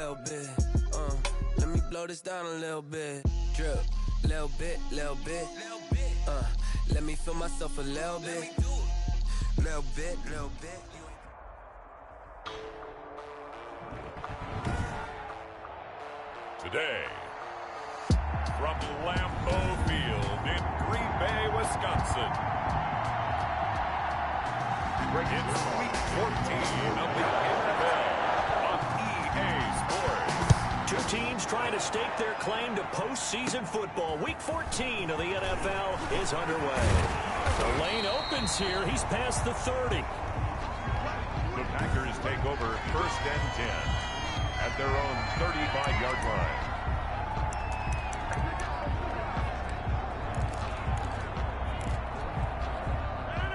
little bit. Let me blow this down a little bit. Drip, little bit, little bit. Let me feel myself a little bit. Little bit, little bit. Today, from Lambeau Field in Green Bay, Wisconsin, it's Week 14 of the NFL on EA Sports. Two teams trying to stake their claim to postseason football. Week 14 of the NFL is underway. The lane opens here. He's past the 30. The Packers take over 1st and 10 at their own 35-yard line.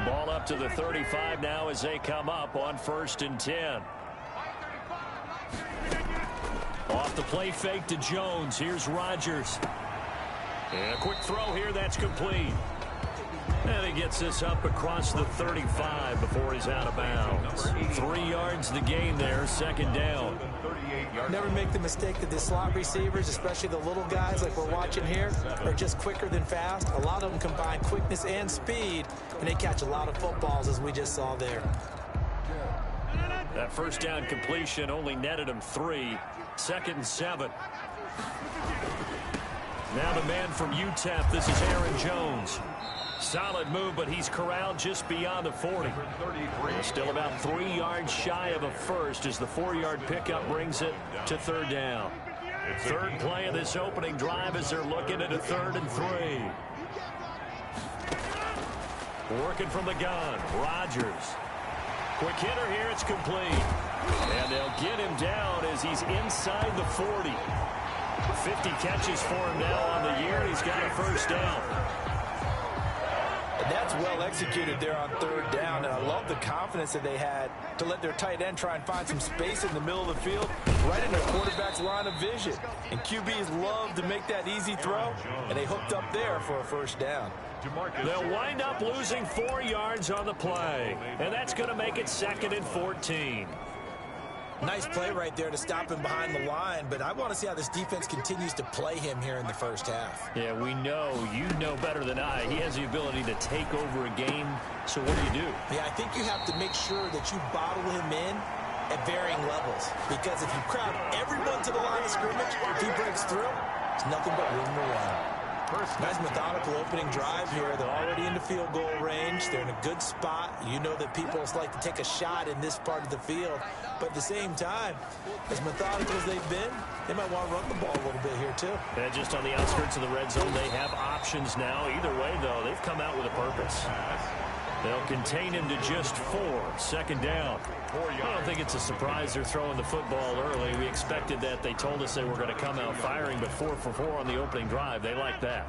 Ball up to the 35 now as they come up on 1st and 10. Off the play fake to Jones. Here's Rodgers. And a quick throw here. That's complete. And he gets this up across the 35 before he's out of bounds. 3 yards the gain there, 2nd down. Never make the mistake that the slot receivers, especially the little guys like we're watching here, are just quicker than fast. A lot of them combine quickness and speed, and they catch a lot of footballs, as we just saw there. That 1st down completion only netted him 3. 2nd and 7. Now the man from UTEP, this is Aaron Jones. Solid move, but he's corralled just beyond the 40. Still about 3 yards shy of a first as the 4-yard pickup brings it to 3rd down. 3rd play of this opening drive as they're looking at a 3rd and 3. Working from the gun, Rodgers. Quick hitter here, it's complete. And they'll get him down as he's inside the 40. 50 catches for him now on the year, and he's got a 1st down. And that's well executed there on 3rd down, and I love the confidence that they had to let their tight end try and find some space in the middle of the field, right in their quarterback's line of vision. And QBs love to make that easy throw, and they hooked up there for a 1st down. They'll wind up losing 4 yards on the play, and that's going to make it 2nd and 14. Nice play right there to stop him behind the line, but I want to see how this defense continues to play him here in the 1st half. Yeah, we know. You know better than I. He has the ability to take over a game, so what do? Yeah, I think you have to make sure that you bottle him in at varying levels, because if you crowd everyone to the line of scrimmage, if he breaks through, it's nothing but room to run. Nice methodical opening drive here. They're already in the field goal range. They're in a good spot. You know that people like to take a shot in this part of the field. But at the same time, as methodical as they've been, they might want to run the ball a little bit here too. And just on the outskirts of the red zone, they have options now. Either way, though, they've come out with a purpose. They'll contain him to just 4. 2nd down. I don't think it's a surprise they're throwing the football early. We expected that. They told us they were going to come out firing, but 4 for 4 on the opening drive. They like that.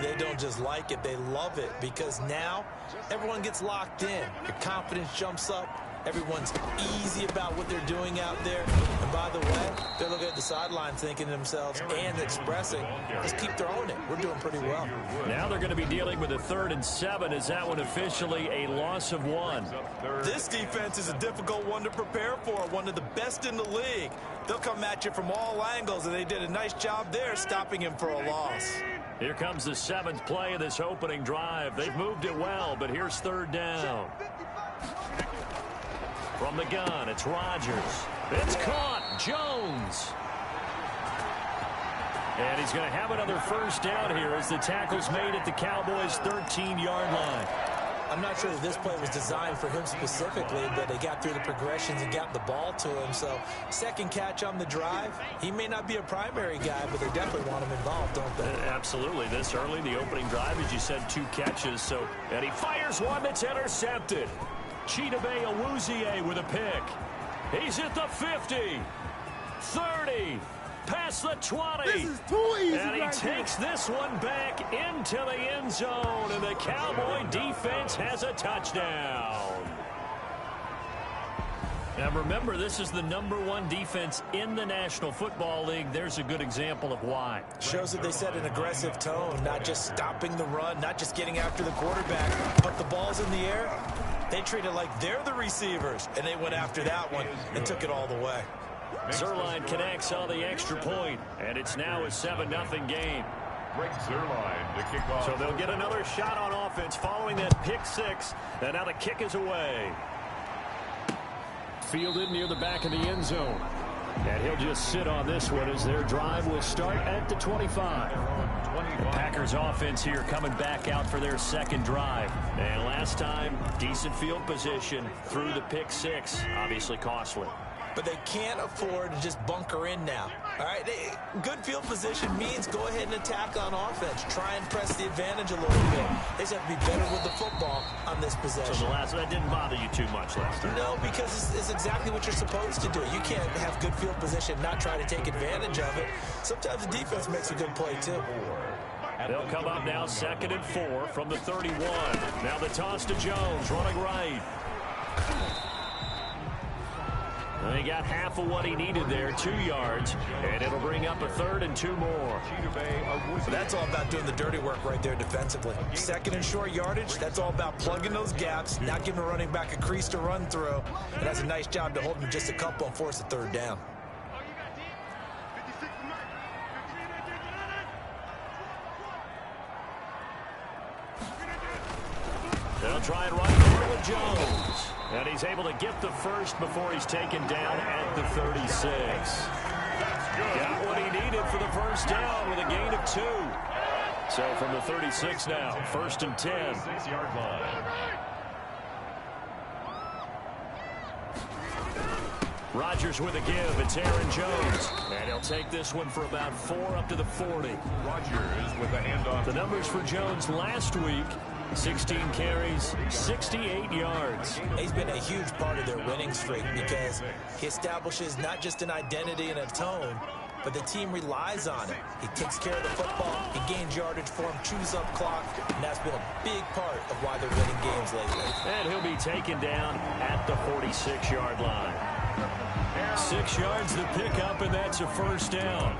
They don't just like it. They love it, because now everyone gets locked in. Your confidence jumps up. Everyone's easy about what they're doing out there. And by the way, they're looking at the sideline thinking to themselves and expressing, let's keep throwing it. We're doing pretty well. Now they're going to be dealing with a 3rd and 7. Is that one officially a loss of 1? This defense is a difficult one to prepare for, one of the best in the league. They'll come at you from all angles, and they did a nice job there stopping him for a loss. Here comes the 7th play of this opening drive. They've moved it well, but here's 3rd down. From the gun, it's Rodgers. It's caught. Jones. And he's going to have another 1st down here as the tackle's made at the Cowboys' 13-yard line. I'm not sure that this play was designed for him specifically, but they got through the progressions and got the ball to him. So 2nd catch on the drive. He may not be a primary guy, but they definitely want him involved, don't they? Absolutely. This early, the opening drive, as you said, 2 catches. And he fires one that's intercepted. Chidobe Awuzie with a pick. He's at the 50, 30, past the 20. This is too easy. And he takes this one back into the end zone, and the Cowboy defense has a touchdown. Now remember, this is the #1 defense in the National Football League. There's a good example of why. Shows that they set an aggressive tone, not just stopping the run, not just getting after the quarterback, but the ball's in the air. They treat it like they're the receivers, and they went after that one and took it all the way. Zerline connects on the extra point, and it's now a 7-0 game. Greg Zerline to kick off. So they'll get another shot on offense following that pick six, and now the kick is away. Fielded near the back of the end zone. And he'll just sit on this one as their drive will start at the 25. The Packers offense here coming back out for their second drive. And last time, decent field position through the pick six. Obviously costly. But they can't afford to just bunker in now. All right, good field position means go ahead and attack on offense. Try and press the advantage a little bit. They just have to be better with the football on this possession. So that didn't bother you too much last time? No, because it's exactly what you're supposed to do. You can't have good field position, not try to take advantage of it. Sometimes the defense makes a good play, too. They'll come up now 2nd and 4 from the 31. Now the toss to Jones, running right. He got half of what he needed there, 2 yards, and it'll bring up a 3rd and 2 more. So that's all about doing the dirty work right there defensively. 2nd and short yardage, that's all about plugging those gaps, not giving a running back a crease to run through. And that's a nice job to hold him just a couple and force a 3rd down. They'll try and run forward with Jones. And he's able to get the first before he's taken down at the 36. Got what he needed for the first down with a gain of 2. So from the 36 now, 1st and 10. 6-yard line. Rodgers with a give. It's Aaron Jones. And he'll take this one for about 4 up to the 40. Rodgers with a handoff. The numbers for Jones last week. 16 carries, 68 yards. He's been a huge part of their winning streak because he establishes not just an identity and a tone, but the team relies on him. He takes care of the football, he gains yardage for him, chews up clock, and that's been a big part of why they're winning games lately. And he'll be taken down at the 46-yard line. 6 yards to pick up, and that's a 1st down.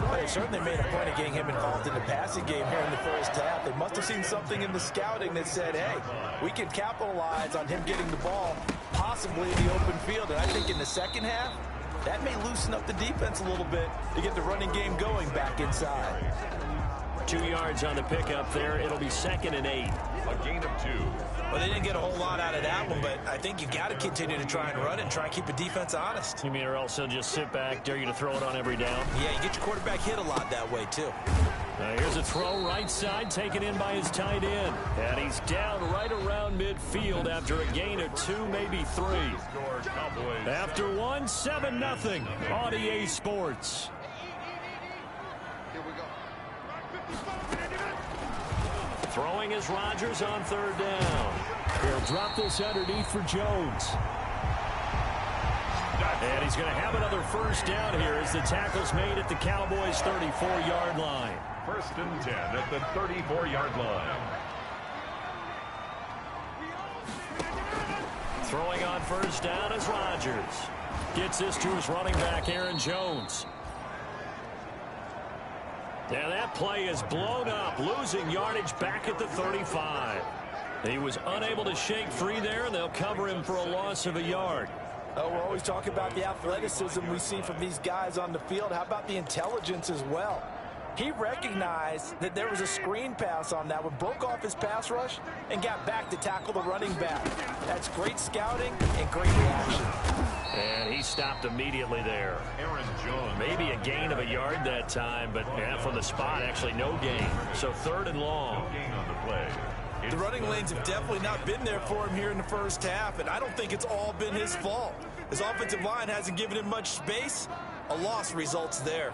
Well, they certainly made a point of getting him involved in the passing game here in the first half. They must have seen something in the scouting that said, hey, we can capitalize on him getting the ball, possibly in the open field. And I think in the second half, that may loosen up the defense a little bit to get the running game going back inside. 2 yards on the pickup there. It'll be 2nd and 8. A gain of 2. Well, they didn't get a whole lot out of that one, but I think you've got to continue to try and run it and try and keep the defense honest. You mean or else he'll just sit back, dare you to throw it on every down? Yeah, you get your quarterback hit a lot that way, too. Here's a throw right side, taken in by his tight end. And he's down right around midfield after a gain of 2, maybe 3. After 1, 7-0 on EA Sports. Throwing is Rodgers on 3rd down. He'll drop this underneath for Jones. And he's going to have another 1st down here as the tackle's made at the Cowboys' 34-yard line. 1st and 10 at the 34-yard line. Throwing on 1st down is Rodgers. Gets this to his running back, Aaron Jones. Now that play is blown up, losing yardage back at the 35. He was unable to shake free there, and they'll cover him for a loss of a yard. Oh, we're always talking about the athleticism we see from these guys on the field. How about the intelligence as well? He recognized that there was a screen pass on that one, broke off his pass rush, and got back to tackle the running back. That's great scouting and great reaction. And he stopped immediately there. Aaron Jones. Maybe a gain of a yard that time, but from the spot, actually no gain. So 3rd and long. No gain on the play. The running lanes have definitely not been there for him here in the first half, and I don't think it's all been his fault. His offensive line hasn't given him much space. A loss results there.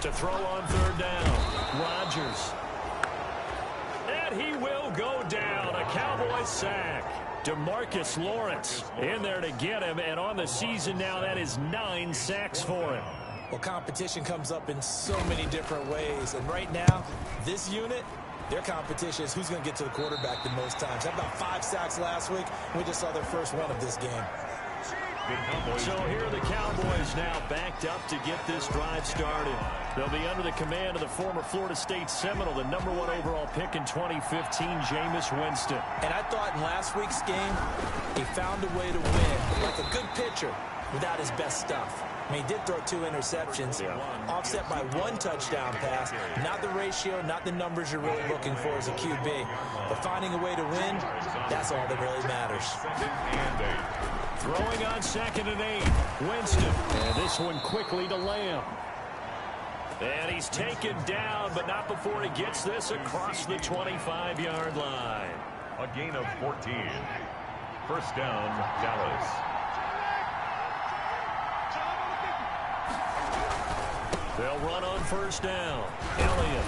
To throw on 3rd down, Rodgers. And he will go down. A Cowboy sack. DeMarcus Lawrence in there to get him. And on the season now, that is 9 sacks for him. Well, competition comes up in so many different ways. And right now, this unit, their competition is who's going to get to the quarterback the most times. How about 5 sacks last week? We just saw their first one of this game. So here are the Cowboys now backed up to get this drive started. They'll be under the command of the former Florida State Seminole, the #1 overall pick in 2015, Jameis Winston. And I thought in last week's game, he found a way to win, like a good pitcher, without his best stuff. I mean, he did throw 2 interceptions, offset by 1 touchdown pass. Not the ratio, not the numbers you're really looking for as a QB. But finding a way to win, that's all that really matters. Throwing on 2nd and 8, Winston. And this one quickly to Lamb. And he's taken down, but not before he gets this across the 25-yard line. A gain of 14. First down, Dallas. They'll run on first down. Elliott.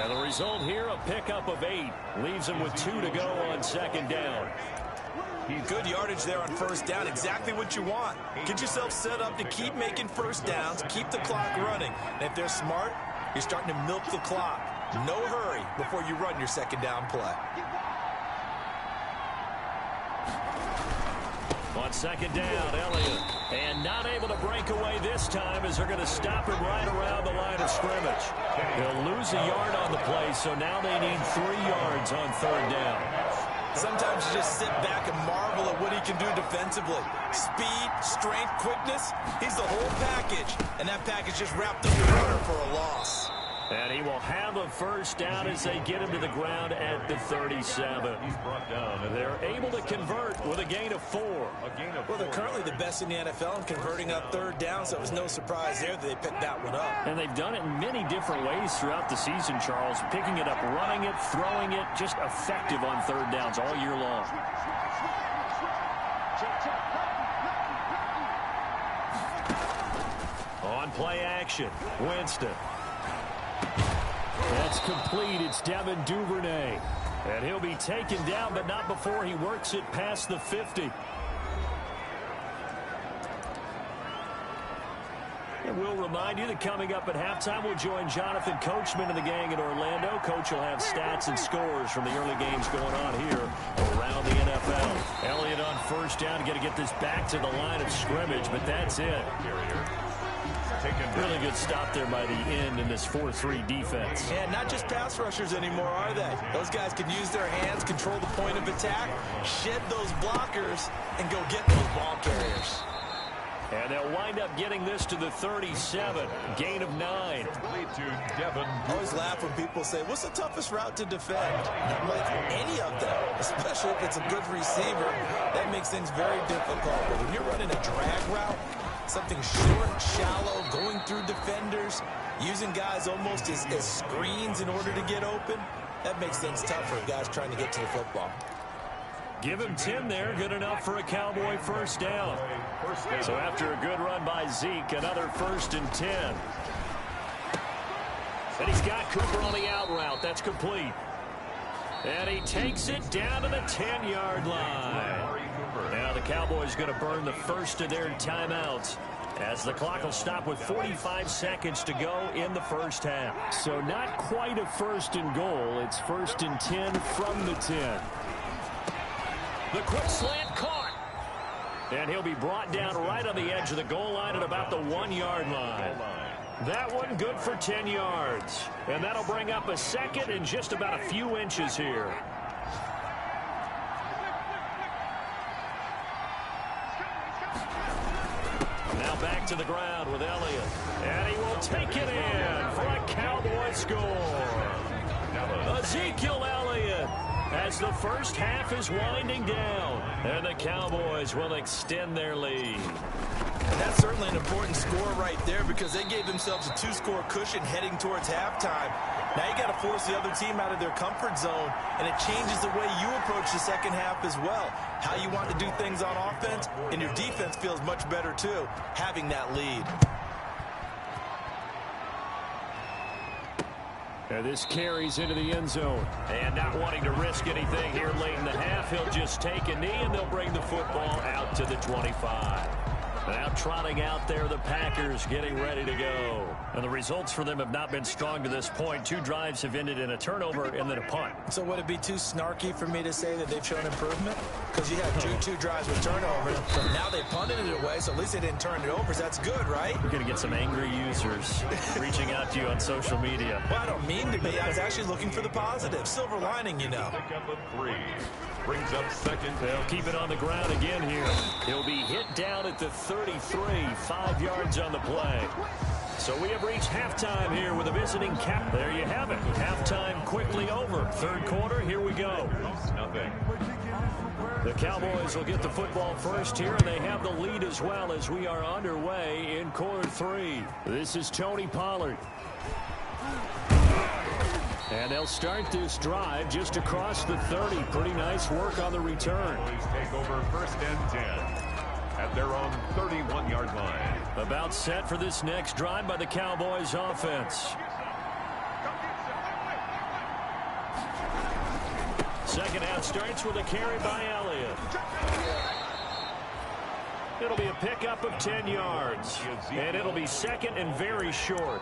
And the result here, a pickup of 8. Leaves him with 2 to go on 2nd down. Good yardage there on first down. Exactly what you want. Get yourself set up to keep making first downs, keep the clock running. And if they're smart, you're starting to milk the clock. No hurry before you run your 2nd down play. On 2nd down, Elliott. And not able to break away this time as they're going to stop him right around the line of scrimmage. They'll lose a yard on the play, so now they need 3 yards on 3rd down. Sometimes you just sit back and marvel at what he can do defensively. Speed, strength, quickness, he's the whole package. And that package just wrapped up the runner for a loss. And he will have a first down as they get him to the ground at the 37. He's brought down. And they're able to convert with a gain of 4. Well, they're currently the best in the NFL in converting on 3rd down, so it was no surprise there that they picked that one up. And they've done it in many different ways throughout the season, Charles. Picking it up, running it, throwing it, just effective on 3rd downs all year long. On play action, Winston. That's complete. It's Devin Duvernay. And he'll be taken down, but not before he works it past the 50. And we'll remind you that coming up at halftime, we'll join Jonathan Coachman and the gang in Orlando. Coach will have stats and scores from the early games going on here around the NFL. Elliott on first down. Got to get this back to the line of scrimmage, but that's it. Really good stop there by the end in this 4-3 defense. Yeah, not just pass rushers anymore, are they? Those guys can use their hands, control the point of attack, shed those blockers, and go get those ball carriers. And they'll wind up getting this to the 37. Gain of 9. I always laugh when people say, what's the toughest route to defend? I'm like, any of them, especially if it's a good receiver. That makes things very difficult. But when you're running a drag route, something short, shallow, going through defenders, using guys almost as screens in order to get open, that makes things tough for guys trying to get to the football. Give him 10 there, good enough for a Cowboy first down. So after a good run by Zeke, another 1st and 10. And he's got Cooper on the out route. That's complete. And he takes it down to the 10-yard line. Now the Cowboys going to burn the first of their timeouts as the clock will stop with 45 seconds to go in the first half. So not quite a 1st and goal. It's 1st and 10 from the 10. The quick slant caught. And he'll be brought down right on the edge of the goal line at about the 1-yard line. That one good for 10 yards. And that'll bring up a 2nd and just about a few inches here. Now back to the ground with Elliott. And he will take it in for a Cowboy score. Ezekiel Elliott, as the first half is winding down. And the Cowboys will extend their lead. And that's certainly an important score right there because they gave themselves a 2-score cushion heading towards halftime. Now you got to force the other team out of their comfort zone, and it changes the way you approach the second half as well. How you want to do things on offense, and your defense feels much better too, having that lead. And this carries into the end zone. And not wanting to risk anything here late in the half, he'll just take a knee, and they'll bring the football out to the 25. Now trotting out there, the Packers getting ready to go. And the results for them have not been strong to this point. 2 drives have ended in a turnover and then a punt. So would it be too snarky for me to say that they've shown improvement? Because you had two drives with turnovers, but now they punted it away, so at least they didn't turn it over. So that's good, right? We're going to get some angry users reaching out to you on social media. Well, I don't mean to be. I was actually looking for the positive. Silver lining, you know. Pick up a 3. Brings up second. They'll keep it on the ground again here. He'll be hit down at the 33, 5 yards on the play. So we have reached halftime here with a visiting cap. There you have it. Halftime quickly over. Third quarter, here we go. Nothing. The Cowboys will get the football first here, and they have the lead as well as we are underway in quarter 3. This is Tony Pollard. And they'll start this drive just across the 30. Pretty nice work on the return. Cowboys take over first and 10 at their own 31-yard line. About set for this next drive by the Cowboys offense. Second half starts with a carry by Elliott. It'll be a pickup of 10 yards. And it'll be second and very short.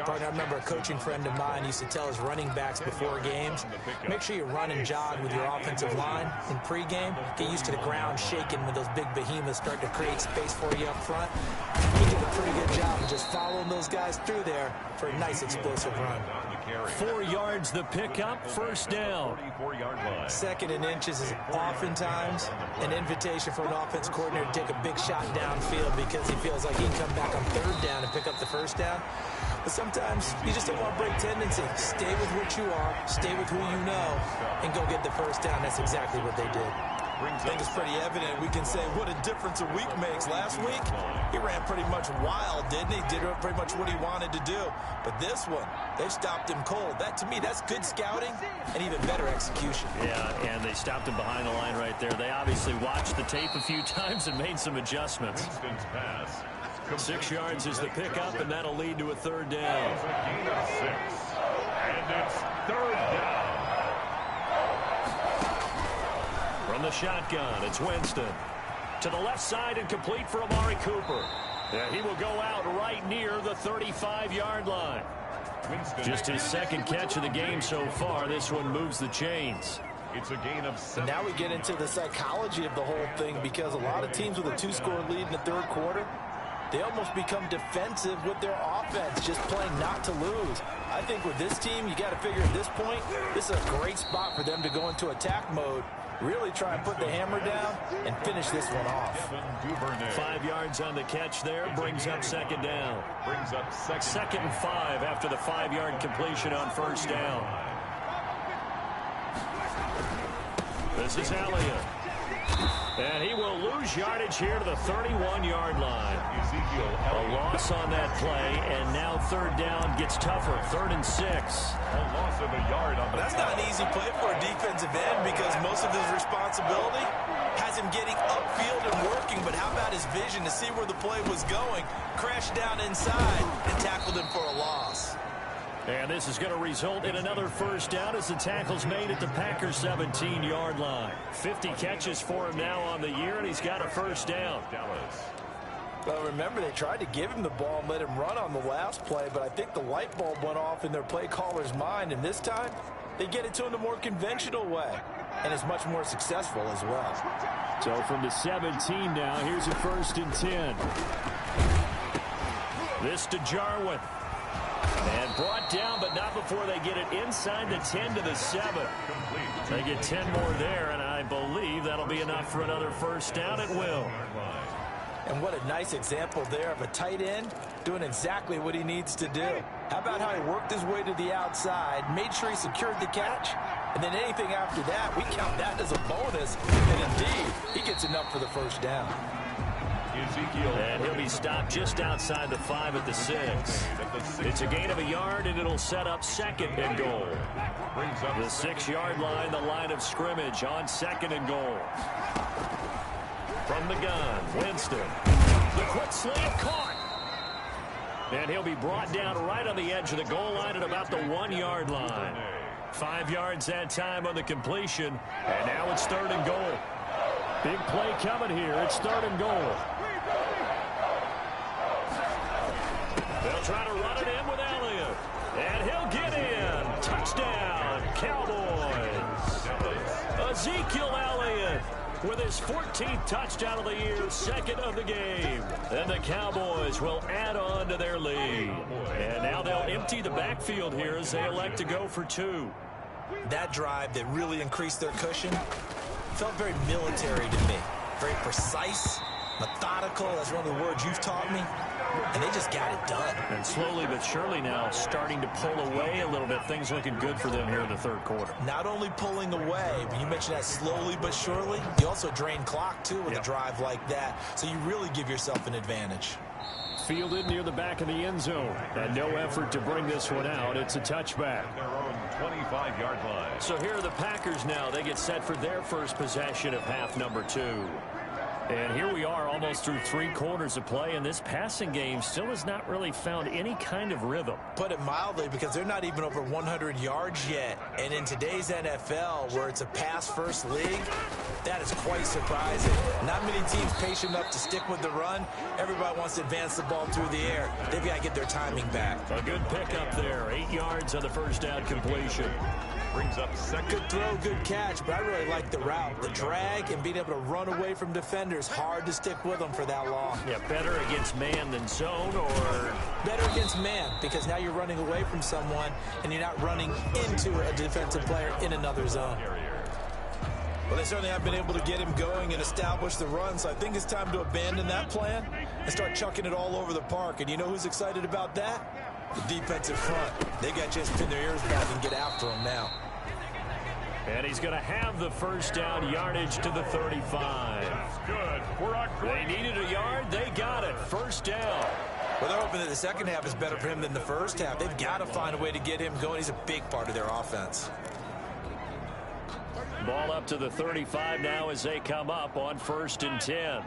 I remember a coaching friend of mine used to tell his running backs before games, make sure you run and jog with your offensive line in pregame. Get used to the ground shaking when those big behemoths start to create space for you up front. He did a pretty good job of just following those guys through there for a nice explosive run. 4 yards the pickup, first down. 44-yard line. Second and inches is oftentimes an invitation for an offense coordinator to take a big shot downfield because he feels like he can come back on third down and pick up the first down. But sometimes you just don't want to break tendency. Stay with what you are, stay with who you know, and go get the first down. That's exactly what they did. I think it's pretty evident. We can say what a difference a week makes. Last week, he ran pretty much wild, didn't he? Did pretty much what he wanted to do. But this one, they stopped him cold. That, to me, that's good scouting and even better execution. Yeah, and they stopped him behind the line right there. They obviously watched the tape a few times and made some adjustments. Winston's pass. 6 yards is the pickup, and that'll lead to a third down. It's a gain of 6. And it's third down. From the shotgun, it's Winston. To the left side and complete for Amari Cooper. And he will go out right near the 35-yard line. Winston. Just his second catch of the game so far. This one moves the chains. It's a gain of 7. Now we get into the psychology of the whole thing because a lot of teams with a 2-score lead in the third quarter, they almost become defensive with their offense, just playing not to lose. I think with this team, you got to figure at this point, this is a great spot for them to go into attack mode, really try and put the hammer down and finish this one off. 5 yards on the catch there, brings up second down. Brings up Second and 5 after the 5-yard completion on first down. This is Elliott. And he will lose yardage here to the 31-yard line. A loss on that play, and now third down gets tougher. 3rd and 6. A loss of a yard on the That's not an easy play for a defensive end because most of his responsibility has him getting upfield and working, but how about his vision to see where the play was going, crashed down inside, and tackled him for a loss. And this is going to result in another first down as the tackle's made at the Packers' 17-yard line. 50 catches for him now on the year, and he's got a first down. Well, remember, they tried to give him the ball and let him run on the last play, but I think the light bulb went off in their play caller's mind, and this time they get it to him the more conventional way, and it's much more successful as well. So from the 17 now, here's a 1st and 10. This to Jarwin. And brought down, but not before they get it inside the 10 to the 7. They get 10 more there, and I believe that'll be enough for another first down. It will. And what a nice example there of a tight end doing exactly what he needs to do. How about how he worked his way to the outside, made sure he secured the catch, and then anything after that, we count that as a bonus. And indeed, he gets enough for the first down. And he'll be stopped just outside the 5 at the 6. It's a gain of a yard, and it'll set up 2nd and goal. The 6-yard line, the line of scrimmage on 2nd and goal. From the gun, Winston. The quick slant caught. And he'll be brought down right on the edge of the goal line at about the 1-yard line. 5 yards that time on the completion, and now it's 3rd and goal. Big play coming here. It's 3rd and goal. They'll try to run it in with Elliott. And he'll get in. Touchdown, Cowboys. Ezekiel Elliott with his 14th touchdown of the year, second of the game. And the Cowboys will add on to their lead. And now they'll empty the backfield here as they elect to go for 2. That drive that really increased their cushion felt very military to me. Very precise, methodical. That's one of the words you've taught me. And they just got it done. And slowly but surely now starting to pull away a little bit. Things looking good for them here in the third quarter. Not only pulling away, but you mentioned that slowly but surely. You also drain clock, too, with a drive like that. So you really give yourself an advantage. Fielded near the back of the end zone. And no effort to bring this one out. It's a touchback. Their own 25-yard line. So here are the Packers now. They get set for their first possession of half number 2. And here we are almost through 3 quarters of play, and this passing game still has not really found any kind of rhythm. Put it mildly, because they're not even over 100 yards yet. And in today's NFL, where it's a pass-first league, that is quite surprising. Not many teams patient enough to stick with the run. Everybody wants to advance the ball through the air. They've got to get their timing back. A good pickup there. 8 yards on the first down completion. Brings up second. Good throw, good catch, but I really like the route. The drag and being able to run away from defenders. Hard to stick with them for that long. Yeah, better against man than zone, or better against man, because now you're running away from someone and you're not running into a defensive player in another zone. Well, they certainly have been able to get him going and establish the run, so I think it's time to abandon that plan and start chucking it all over the park. And you know who's excited about that? The defensive front. They got a chance to pin their ears back and get after him now. And he's going to have the first down, yardage to the 35. Good. They needed a yard. They got it. First down. Well, they're hoping that the second half is better for him than the first half. They've got to find a way to get him going. He's a big part of their offense. Ball up to the 35 now as they come up on 1st and 10.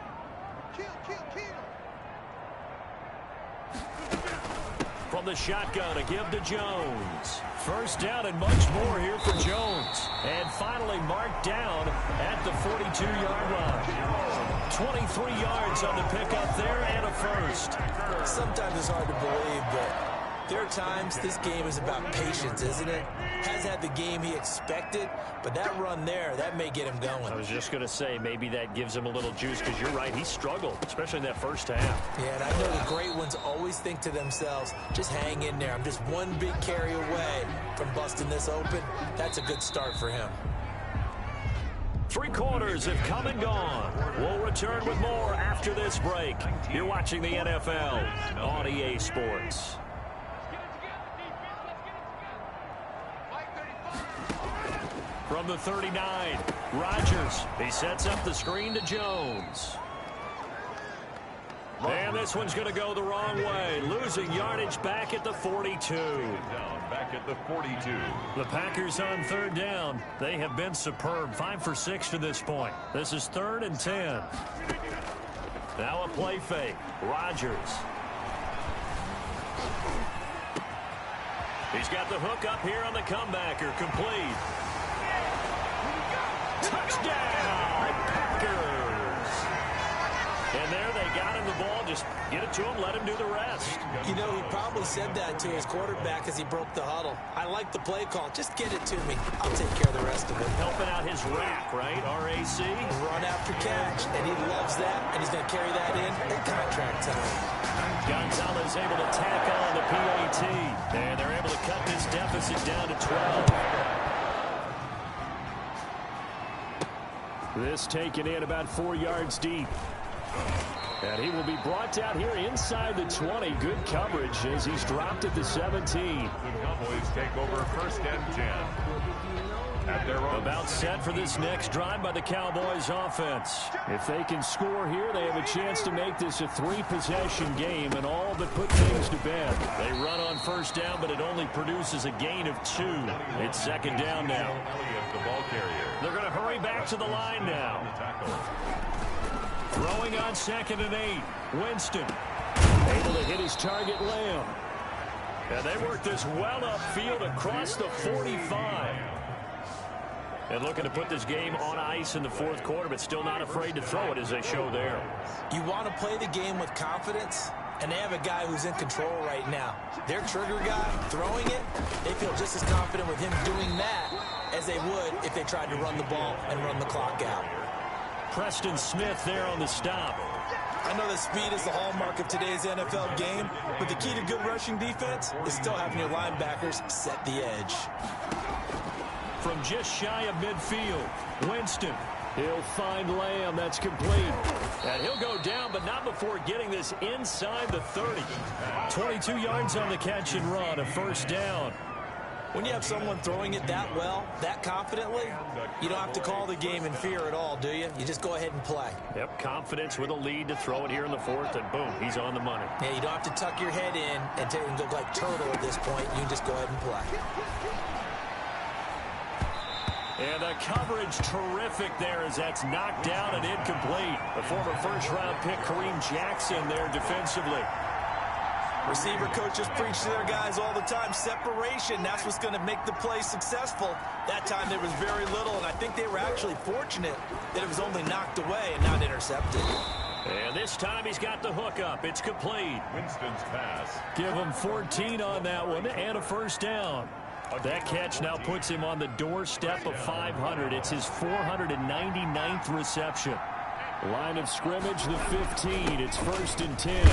From the shotgun, a give to Jones. First down and much more here for Jones. And finally marked down at the 42-yard line. 23 yards on the pickup there and a first. Sometimes it's hard to believe, but there are times this game is about patience, isn't it? Has had the game he expected, but that run there, that may get him going. I was just going to say, maybe that gives him a little juice, because you're right, he struggled, especially in that first half. Yeah, and I know the great ones always think to themselves, just hang in there. I'm just one big carry away from busting this open. That's a good start for him. 3 quarters have come and gone. We'll return with more after this break. You're watching the NFL on EA Sports. From the 39, Rodgers. He sets up the screen to Jones. And this one's going to go the wrong way. Losing yardage back at the 42. Back at the 42. The Packers on 3rd down. They have been superb. 5 for 6 to this point. This is 3rd and 10. Now a play fake. Rodgers. He's got the hook up here on the comebacker. Complete. Touchdown, Packers. And there they got him the ball. Just get it to him, let him do the rest. You know, he probably said that to his quarterback as he broke the huddle. I like the play call. Just get it to me. I'll take care of the rest of it. Helping out his rack, right? RAC. Run after catch, and he loves that, and he's going to carry that in at contract time. Gonzalez able to tack on the PAT, and they're able to cut this deficit down to 12. This taken in about 4 yards deep. And he will be brought down here inside the 20. Good coverage as he's dropped at the 17. The Cowboys take over 1st and 10. At their own about set for this next drive by the Cowboys offense. If they can score here, they have a chance to make this a 3-possession game and all but put things to bed. They run on 1st down, but it only produces a gain of 2. It's 2nd down now. the ball carrier. They're going to hurry back to the line now. Throwing on 2nd and 8. Winston able to hit his target, Lamb. And they work this well upfield across the 45. And looking to put this game on ice in the 4th quarter, but still not afraid to throw it as they show there. You want to play the game with confidence? And they have a guy who's in control right now. Their trigger guy, throwing it, they feel just as confident with him doing that as they would if they tried to run the ball and run the clock out. Preston Smith there on the stop. I know that speed is the hallmark of today's NFL game, but the key to good rushing defense is still having your linebackers set the edge. From just shy of midfield, Winston. He'll find Lamb. That's complete. And he'll go down, but not before getting this inside the 30. 22 yards on the catch and run, a first down. When you have someone throwing it that well, that confidently, you don't have to call the game in fear at all, do you? You just go ahead and play. Yep, confidence with a lead to throw it here in the fourth, and boom, he's on the money. Yeah, you don't have to tuck your head in and take and look like turtle at this point. You can just go ahead and play. And the coverage terrific there as that's knocked down and incomplete. The former first-round pick, Kareem Jackson, there defensively. Receiver coaches preach to their guys all the time. Separation, that's what's going to make the play successful. That time there was very little, and I think they were actually fortunate that it was only knocked away and not intercepted. And this time he's got the hook up. It's complete. Winston's pass. Give him 14 on that one and a first down. That catch now puts him on the doorstep of 500. It's his 499th reception. Line of scrimmage, the 15. It's 1st and 10.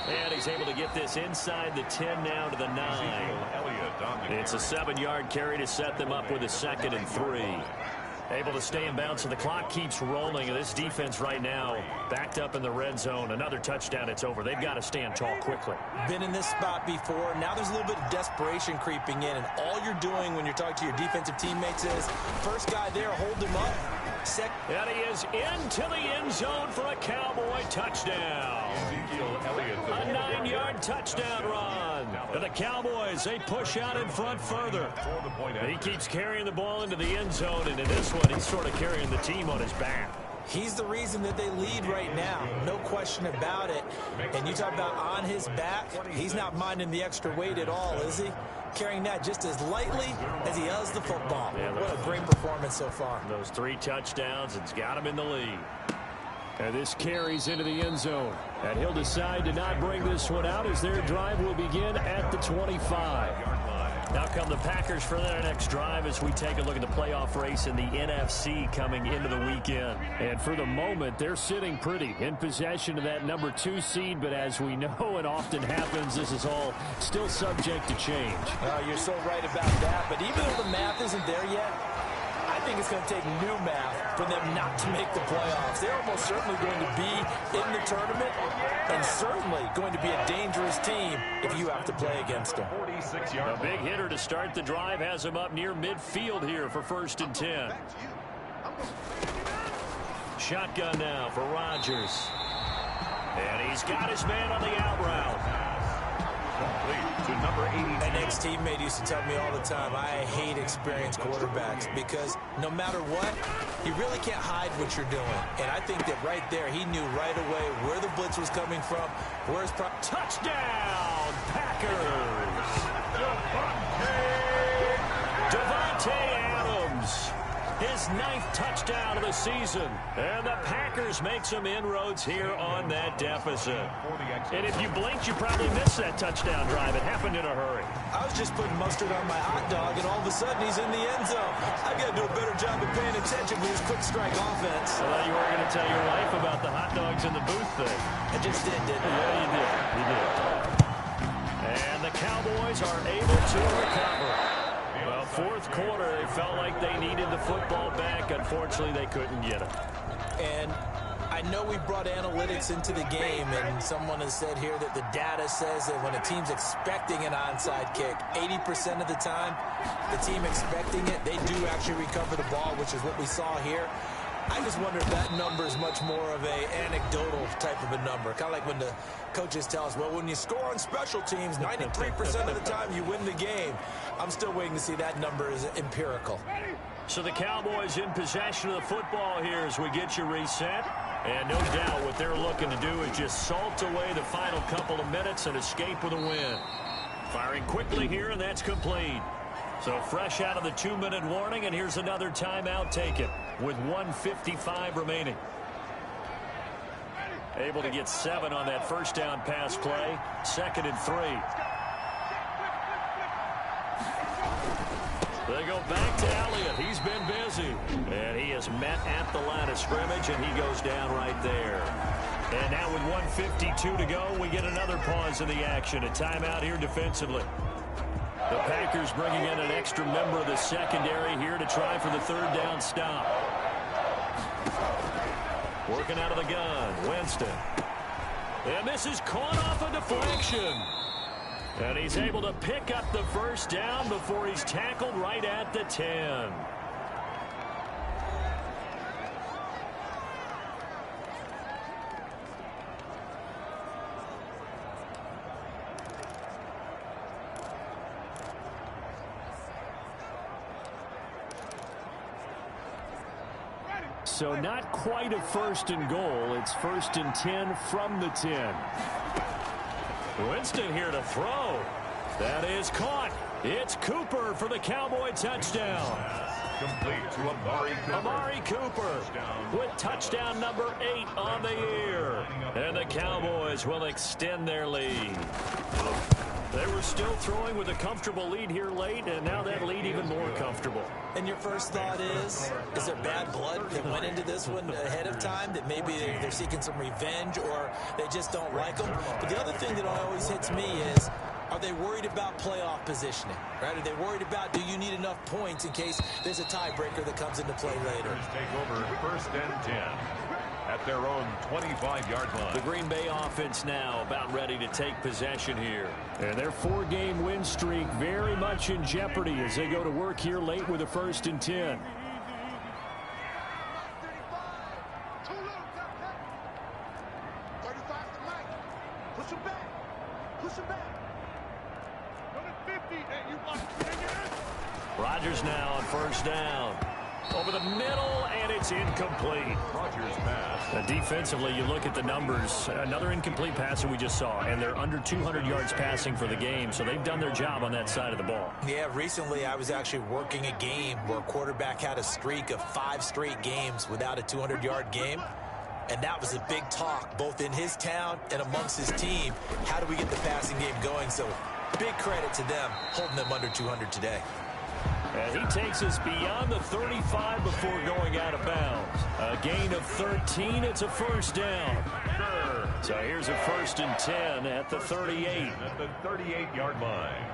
And he's able to get this inside the 10 now to the 9. It's a 7-yard carry to set them up with a 2nd and 3. Able to stay in bounds, and the clock keeps rolling. And this defense right now backed up in the red zone. Another touchdown, it's over. They've got to stand tall quickly. Been in this spot before. Now there's a little bit of desperation creeping in. And all you're doing when you're talking to your defensive teammates is, first guy there, hold him up. And he is into the end zone for a Cowboy touchdown. A 9-yard touchdown run. And the Cowboys, they push out in front further. He keeps carrying the ball into the end zone, and in this one, he's sort of carrying the team on his back. He's the reason that they lead right now. No question about it. And you talk about on his back, he's not minding the extra weight at all, is he? Carrying that just as lightly as he does the football. Yeah, what a great performance so far. Those 3 touchdowns, it's got him in the lead. And this carries into the end zone. And he'll decide to not bring this one out as their drive will begin at the 25. Now come the Packers for their next drive as we take a look at the playoff race in the NFC coming into the weekend. And for the moment, they're sitting pretty in possession of that number 2 seed. But as we know, it often happens, this is all still subject to change. You're so right about that. But even though the math isn't there yet, I think it's going to take new math for them not to make the playoffs. They're almost certainly going to be in the tournament and certainly going to be a dangerous team if you have to play against them. A big hitter to start the drive has him up near midfield here for 1st and 10. Shotgun now for Rodgers. And he's got his man on the out route. To number 80. An ex-teammate used to tell me all the time, I hate experienced quarterbacks because no matter what, you really can't hide what you're doing. And I think that right there, he knew right away where the blitz was coming from, where's touchdown, Packers! Devontae Adams, his 9th touchdown of the season. And the Packers make some inroads here on that deficit. And if you blinked, you probably missed that touchdown drive. It happened in a hurry. I was just putting mustard on my hot dog, and all of a sudden he's in the end zone. I've got to do a better job of paying attention with this quick strike offense. I thought you were going to tell your wife about the hot dogs in the booth thing. I just did, didn't I? Yeah, you did. You did. And the Cowboys are able to recover. Well, 4th quarter, they felt like they needed the football back. Unfortunately, they couldn't get it. And I know we brought analytics into the game, and someone has said here that the data says that when a team's expecting an onside kick, 80% of the time, the team expecting it, they do actually recover the ball, which is what we saw here. I just wonder if that number is much more of a anecdotal type of a number. Kind of like when the coaches tell us, well, when you score on special teams, 93% of the time you win the game. I'm still waiting to see that number is empirical. So the Cowboys in possession of the football here as we get you reset. And no doubt what they're looking to do is just salt away the final couple of minutes and escape with a win. Firing quickly here, and that's complete. So fresh out of the 2-minute warning, and here's another timeout taken with 1:55 remaining. Able to get 7 on that first down pass play. 2nd and 3. They go back to Elliott. He's been busy. And he is met at the line of scrimmage, and he goes down right there. And now with 1:52 to go, we get another pause in the action. A timeout here defensively. The Packers bringing in an extra member of the secondary here to try for the 3rd down stop. Working out of the gun, Winston. And this is caught off a deflection. And he's able to pick up the 1st down before he's tackled right at the 10. So not quite a 1st and goal. It's 1st and 10 from the 10. Winston here to throw. That is caught. It's Cooper for the Cowboy touchdown. Complete to Amari Cooper. Amari Cooper with touchdown number 8 on the year. And the Cowboys will extend their lead. They were still throwing with a comfortable lead here late, and now that lead even more comfortable. And your first thought is there bad blood that went into this one ahead of time, that maybe they're seeking some revenge or they just don't like them? But the other thing that always hits me is, are they worried about playoff positioning? Right? Are they worried about, do you need enough points in case there's a tiebreaker that comes into play later? Take over 1st and 10 at their own 25-yard line. The Green Bay offense now about ready to take possession here. And their 4-game win streak very much in jeopardy as they go to work here late with a 1st and 10. Rodgers now on 1st down. Over the middle, and it's incomplete. Rodgers pass. Defensively, you look at the numbers. Another incomplete pass that we just saw, and they're under 200 yards passing for the game, so they've done their job on that side of the ball. Yeah, recently I was actually working a game where a quarterback had a streak of 5 straight games without a 200-yard game, and that was a big talk, both in his town and amongst his team. How do we get the passing game going? So big credit to them holding them under 200 today. And he takes us beyond the 35 before going out of bounds. A gain of 13. It's a 1st down. So here's a 1st and 10 at the 38. At the 38-yard line.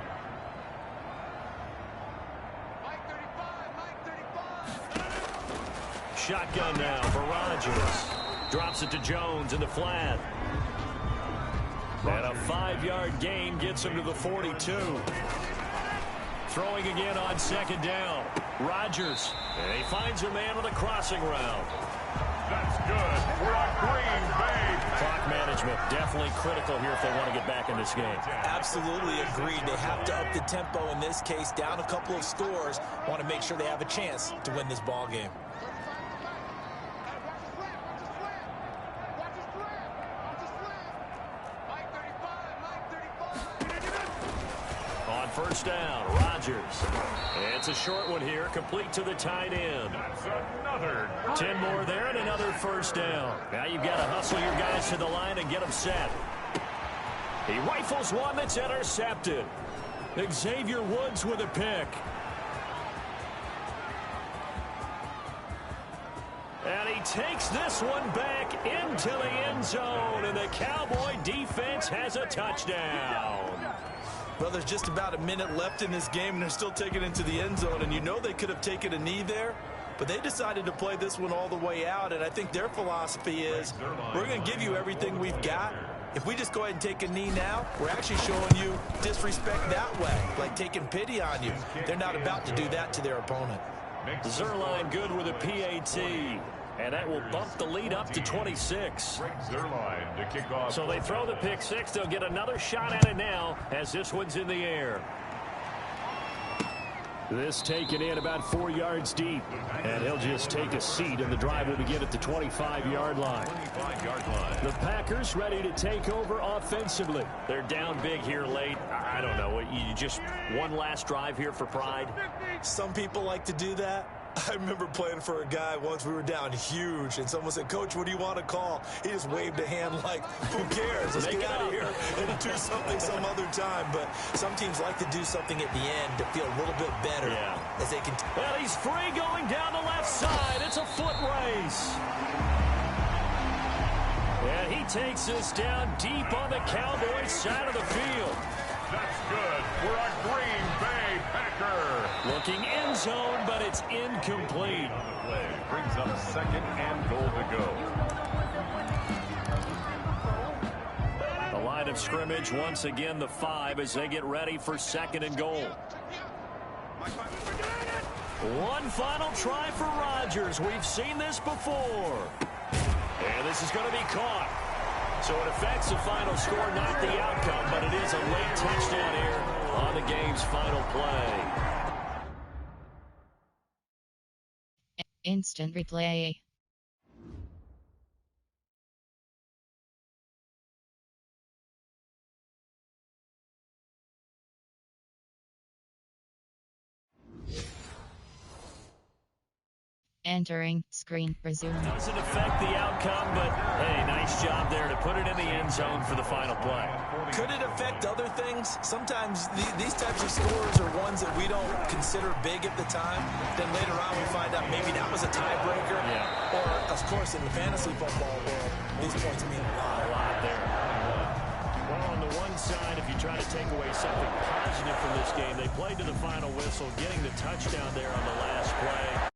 Shotgun now for Rodgers. Drops it to Jones in the flat. And a 5-yard gain gets him to the 42. Throwing again on 2nd down. Rodgers. And he finds a man on the crossing route. That's good. We're on Green Bay. Clock management definitely critical here if they want to get back in this game. Absolutely agreed. They have to up the tempo in this case. Down a couple of scores. Want to make sure they have a chance to win this ball game. On 1st down, Rodgers. It's a short one here, complete to the tight end. That's another. 10 more there and another 1st down. Now you've got to hustle your guys to the line and get them set. He rifles one that's intercepted. Xavier Woods with a pick. And he takes this one back into the end zone, and the Cowboy defense has a touchdown. Well, there's just about a minute left in this game, and they're still taking it into the end zone. And you know they could have taken a knee there, but they decided to play this one all the way out. And I think their philosophy is, we're going to give you everything we've got. If we just go ahead and take a knee now, we're actually showing you disrespect that way, like taking pity on you. They're not about to do that to their opponent. Zerline good with a PAT. And that will bump the lead up to 26. Zerline to kick off. So they throw the pick 6. They'll get another shot at it now as this one's in the air. This taken in about 4 yards deep. And he'll just take a seat, and the drive will begin at the 25-yard line. 25-yard line. The Packers ready to take over offensively. They're down big here late. I don't know. You just one last drive here for pride. Some people like to do that. I remember playing for a guy once. We were down huge, and someone said, "Coach, what do you want to call?" He just waved a hand like, "Who cares? Let's get out of here and do something some other time." But some teams like to do something at the end to feel a little bit better as they can. Well, he's free going down the left side. It's a foot race. And he takes us down deep on the Cowboys side of the field. That's good for a Green Bay Packer. Looking end zone, but it's incomplete. On the play brings up 2nd and goal to go. The line of scrimmage once again the 5 as they get ready for 2nd and goal. One final try for Rodgers. We've seen this before. And this is going to be caught. So it affects the final score, not the outcome, but it is a late touchdown here on the game's final play. Instant replay. Entering screen resume. Doesn't affect the outcome, but hey, nice job there to put it in the end zone for the final play. Could it affect other things? Sometimes these types of scores are ones that we don't consider big at the time. Then later on we find out maybe that was a tiebreaker. Or, of course, in the fantasy football world, these points mean a lot. A lot there. Well, on the one side, if you try to take away something positive from this game, they played to the final whistle, getting the touchdown there on the last play.